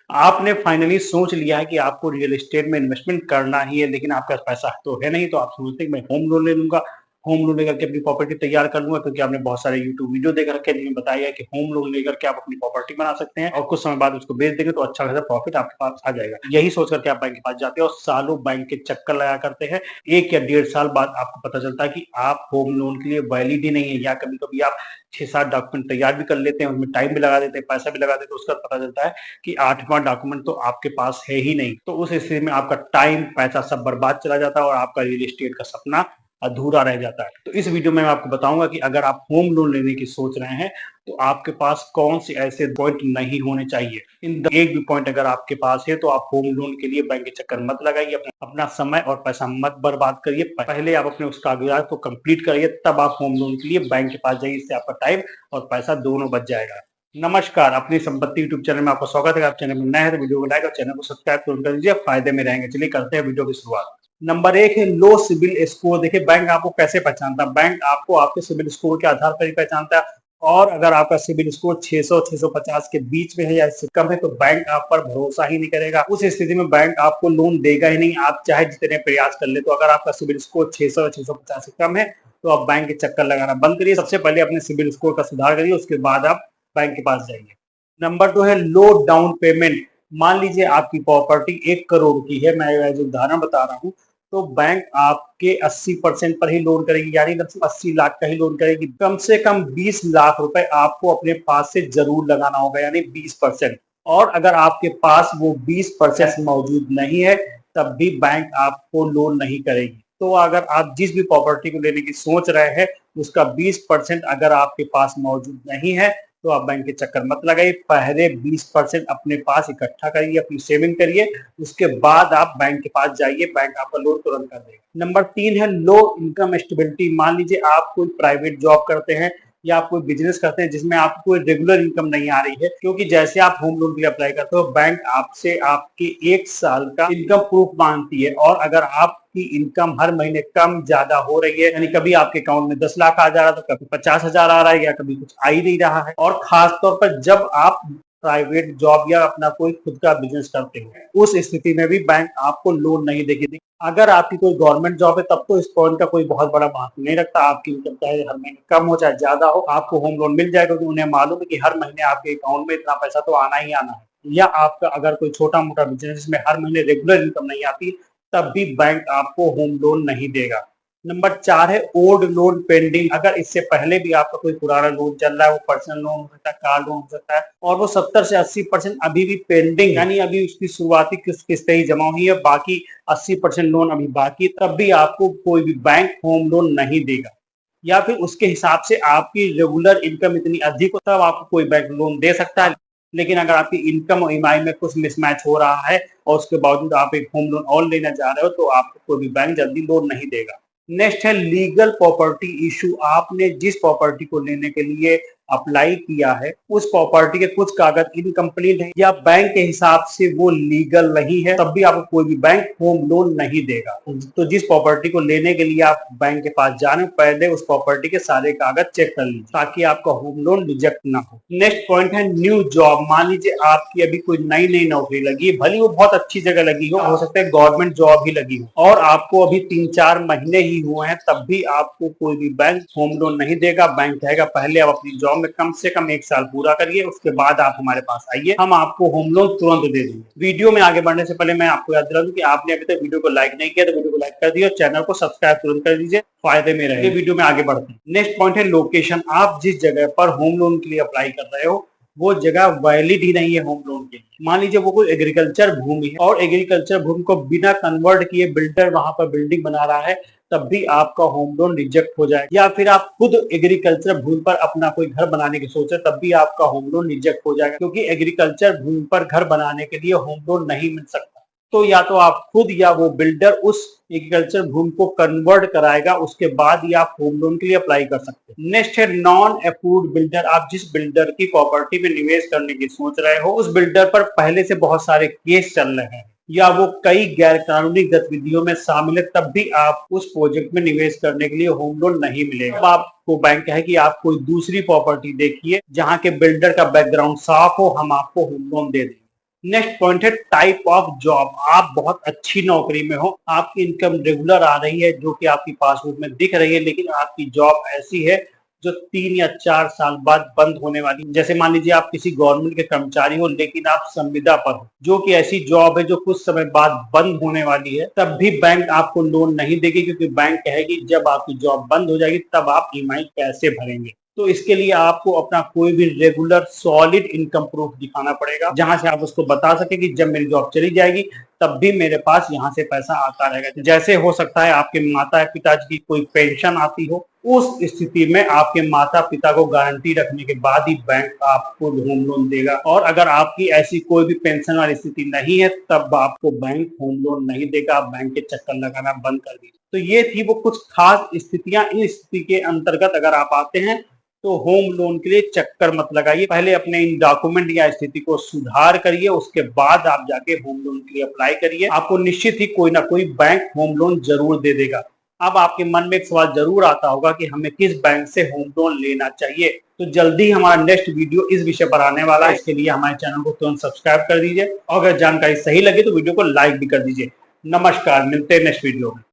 आपने फाइनली सोच लिया है कि आपको रियल एस्टेट में इन्वेस्टमेंट करना ही है, लेकिन आपके पास पैसा तो है नहीं, तो आप सोचते हैं कि मैं होम लोन ले लूँगा, होम लोन लेकर के अपनी प्रॉपर्टी तैयार कर लूँगा, क्योंकि आपने बहुत सारे यूट्यूब वीडियो देख रखे हैं जिनमें बताया है कि होम लोन लेकर के आप अपनी प्रॉपर्टी बना सकते हैं और कुछ समय बाद उसको बेच देंगे तो अच्छा खासा प्रॉफिट आपके पास आ जाएगा। यही सोच करके आप बैंक के पास जाते हैं और सालों बैंक के चक्कर लगाया करते हैं। 1 या डेढ़ साल बाद आपको पता चलता है कि आप होम लोन के लिए वैलिड ही नहीं है, या कभी-कभी आप 6-7 डॉक्यूमेंट तैयार भी कर लेते हैं, उसमें टाइम भी लगा देते हैं, पैसा भी लगा देते हैं, उसके बाद पता चलता है कि 8वां डॉक्यूमेंट तो आपके पास है ही नहीं। तो उस स्थिति में आपका टाइम, पैसा सब बर्बाद चला जाता है और आपका रियल एस्टेट का सपना अधूरा रह जाता है। तो इस वीडियो में मैं आपको बताऊंगा कि अगर आप होम लोन लेने की सोच रहे हैं तो आपके पास कौन से ऐसे पॉइंट नहीं होने चाहिए। एक भी पॉइंट अगर आपके पास है तो आप होम लोन के लिए बैंक के चक्कर मत लगाइए, अपना समय और पैसा मत बर्बाद करिए। पहले आप अपने उस कागजात को कंप्लीट करिए, तब आप होम लोन के लिए बैंक के पास जाइए। इससे आपका टाइम और पैसा दोनों बच जाएगा। नमस्कार, अपनी संपत्ति यूट्यूब चैनल में आपका स्वागत है। आप चैनल में नए हैं तो वीडियो को लाइक और चैनल को सब्सक्राइब तुरंत कर दीजिए, फायदे में रहेंगे। चलिए करते हैं वीडियो की शुरुआत। नंबर 1 है लो सिबिल स्कोर। देखिए, बैंक आपको कैसे पहचानता है? बैंक आपको आपके सिबिल स्कोर के आधार पर ही पहचानता है, और अगर आपका सिबिल स्कोर 600-650 के बीच में है या इससे कम है तो बैंक आप पर भरोसा ही नहीं करेगा। उस स्थिति में बैंक आपको लोन देगा ही नहीं, आप चाहे जितने प्रयास कर ले। तो अगर आपका सिबिल स्कोर 600-650 से कम है तो आप बैंक के चक्कर लगाना बंद करिए। सबसे पहले अपने सिबिल स्कोर का सुधार करिए, उसके बाद आप बैंक के पास जाइए। नंबर 2 है लो डाउन पेमेंट। मान लीजिए आपकी प्रॉपर्टी 1 करोड़ की है, मैं एज उदाहरण बता रहा हूँ, तो बैंक आपके 80% पर ही लोन करेगी, यानी 80 लाख का ही लोन करेगी। कम से कम 20 लाख रुपए आपको अपने पास से जरूर लगाना होगा, यानी 20%। और अगर आपके पास वो 20% मौजूद नहीं है तब भी बैंक आपको लोन नहीं करेगी। तो अगर आप जिस भी प्रॉपर्टी को लेने की सोच रहे हैं उसका 20% अगर आपके पास मौजूद नहीं है तो आप बैंक के चक्कर मत लगाइए। पहले 20% अपने पास इकट्ठा करिए, अपनी सेविंग करिए, उसके बाद आप बैंक के पास जाइए, बैंक आपका लोन तुरंत कर देगा। नंबर 3 है लो इनकम स्टेबिलिटी। मान लीजिए आप कोई प्राइवेट जॉब करते हैं या आप कोई बिजनेस करते हैं जिसमें आपको कोई रेगुलर इनकम नहीं आ रही है, क्योंकि जैसे आप होम लोन के लिए अप्लाई करते हो बैंक आपसे आपके 1 साल का इनकम प्रूफ मांगती है, और अगर आपकी इनकम हर महीने कम ज्यादा हो रही है, यानी कभी आपके अकाउंट में 10 लाख आ जा रहा है तो कभी 50,000 आ रहा है या कभी कुछ आ ही नहीं रहा है, और खास तौर पर जब आप प्राइवेट जॉब या अपना कोई खुद का बिजनेस करते हो, उस स्थिति में भी बैंक आपको लोन नहीं देगी। अगर आपकी कोई गवर्नमेंट जॉब है तब तो इस पॉइंट का कोई बहुत बड़ा महत्व नहीं रखता, आपकी इनकम चाहे हर महीने कम हो चाहे ज्यादा हो, आपको होम लोन मिल जाएगा, क्योंकि उन्हें मालूम है कि हर महीने आपके अकाउंट में इतना पैसा तो आना ही आना है। या आपका अगर कोई छोटा मोटा बिजनेस जिसमें हर महीने रेगुलर इनकम नहीं आती, तब भी बैंक आपको होम लोन नहीं देगा। नंबर 4 है ओल्ड लोन पेंडिंग। अगर इससे पहले भी आपका कोई पुराना लोन चल रहा है, वो पर्सनल लोन हो सकता है, कार लोन हो सकता है, और वो 70 से 80% अभी भी पेंडिंग, यानी अभी उसकी शुरुआती किस्तें ही जमा हुई है, बाकी 80% लोन अभी बाकी, तब भी आपको कोई भी बैंक होम लोन नहीं देगा। या फिर उसके हिसाब से आपकी रेगुलर इनकम इतनी अधिक हो तब आपको कोई बैंक लोन दे सकता है। लेकिन अगर आपकी इनकम और ईएमआई में कुछ मिसमैच हो रहा है और उसके बावजूद आप एक होम लोन और लेना चाह रहे हो तो आपको कोई भी बैंक जल्दी लोन नहीं देगा। नेक्स्ट है लीगल प्रॉपर्टी इशू। आपने जिस प्रॉपर्टी को लेने के लिए अप्लाई किया है उस प्रॉपर्टी के कुछ कागज इनकम्प्लीट है या बैंक के हिसाब से वो लीगल नहीं है, तब भी आपको कोई भी बैंक होम लोन नहीं देगा। तो जिस प्रॉपर्टी को लेने के लिए आप बैंक के पास जा रहे हो, पहले उस प्रॉपर्टी के सारे कागज चेक कर लीजिए ताकि आपका होम लोन रिजेक्ट ना हो। नेक्स्ट पॉइंट है न्यू जॉब। मान लीजिए आपकी अभी कोई नई नई नौकरी लगी है, भली वो बहुत अच्छी जगह लगी हो सकता है गवर्नमेंट जॉब ही लगी हो, और आपको अभी 3-4 महीने ही हुए हैं, तब भी आपको कोई भी बैंक होम लोन नहीं देगा। बैंक कहेगा पहले आप अपनी जॉब में कम से कम 1 साल पूरा करिए, उसके बाद आप हमारे पास आइए, हम आपको होम लोन तुरंत दे देंगे। वीडियो में आगे बढ़ने से पहले मैं आपको याद दिला दूं कि आपने अभी तक वीडियो को लाइक नहीं किया तो वीडियो को लाइक कर दिए और चैनल को सब्सक्राइब तुरंत कर दीजिए, फायदे में रहे। वीडियो में आगे बढ़ते हैं। नेक्स्ट पॉइंट है लोकेशन। आप जिस जगह पर होम लोन के लिए अप्लाई कर रहे हो वो जगह वैलिड ही नहीं है होम लोन के लिए। मान लीजिए वो कोई एग्रीकल्चर भूमि है और एग्रीकल्चर भूमि को बिना कन्वर्ट किए बिल्डर वहां पर बिल्डिंग बना रहा है, तब भी आपका होम लोन रिजेक्ट हो जाएगा। या फिर आप खुद एग्रीकल्चर भूमि पर अपना कोई घर बनाने की सोचे, तब भी आपका होम लोन रिजेक्ट हो जाएगा, क्योंकि एग्रीकल्चर भूमि पर घर बनाने के लिए होम लोन नहीं मिल सकता। तो या तो आप खुद या वो बिल्डर उस एग्रीकल्चर भूमि को कन्वर्ट कराएगा, उसके बाद ही आप होम लोन के लिए अप्लाई कर सकते हैं। नेक्स्ट है नॉन अप्रूव्ड बिल्डर। आप जिस बिल्डर की प्रॉपर्टी में निवेश करने की सोच रहे हो उस बिल्डर पर पहले से बहुत सारे केस चल रहे हैं या वो कई गैर कानूनी गतिविधियों में शामिल है, तब भी आप उस प्रोजेक्ट में निवेश करने के लिए होम लोन नहीं मिलेगा। अब आपको बैंक कहे कि आप कोई दूसरी प्रॉपर्टी देखिए जहां के बिल्डर का बैकग्राउंड साफ हो, हम आपको होम लोन दे देंगे। नेक्स्ट पॉइंट है टाइप ऑफ जॉब। आप बहुत अच्छी नौकरी में हो, आपकी इनकम रेगुलर आ रही है जो कि आपकी पासबुक में दिख रही है, लेकिन आपकी जॉब ऐसी है जो 3 या 4 साल बाद बंद होने वाली। जैसे मान लीजिए आप किसी गवर्नमेंट के कर्मचारी हो लेकिन आप संविदा पर हो, जो कि ऐसी जॉब है जो कुछ समय बाद बंद होने वाली है, तब भी बैंक आपको लोन नहीं देगी, क्योंकि बैंक कहेगी जब आपकी जॉब बंद हो जाएगी तब आप ईएमआई कैसे भरेंगे। तो इसके लिए आपको अपना कोई भी रेगुलर सॉलिड इनकम प्रूफ दिखाना पड़ेगा, जहां से आप उसको बता सके कि जब मेरी जॉब चली जाएगी तब भी मेरे पास यहाँ से पैसा आता रहेगा। जैसे हो सकता है आपके माता पिता की कोई पेंशन आती हो, उस स्थिति में आपके माता पिता को गारंटी रखने के बाद ही बैंक आपको होम लोन देगा। और अगर आपकी ऐसी कोई भी पेंशन वाली स्थिति नहीं है तब आपको बैंक होम लोन नहीं देगा, आप बैंक के चक्कर लगाना बंद कर दीजिए। तो ये थी वो कुछ खास स्थितियां। इन स्थिति के अंतर्गत अगर आप आते हैं तो होम लोन के लिए चक्कर मत लगाइए, पहले अपने इन डॉक्यूमेंट या स्थिति को सुधार करिए, उसके बाद आप जाके होम लोन के लिए अप्लाई करिए। आपको निश्चित ही कोई ना कोई बैंक होम लोन जरूर दे देगा। अब आपके मन में एक सवाल जरूर आता होगा कि हमें किस बैंक से होम लोन लेना चाहिए। तो जल्दी हमारा नेक्स्ट वीडियो इस विषय पर आने वाला है। इसके लिए हमारे चैनल को तुरंत सब्सक्राइब कर दीजिए और अगर जानकारी सही लगे तो वीडियो को लाइक भी कर दीजिए। नमस्कार, मिलते हैं नेक्स्ट वीडियो में।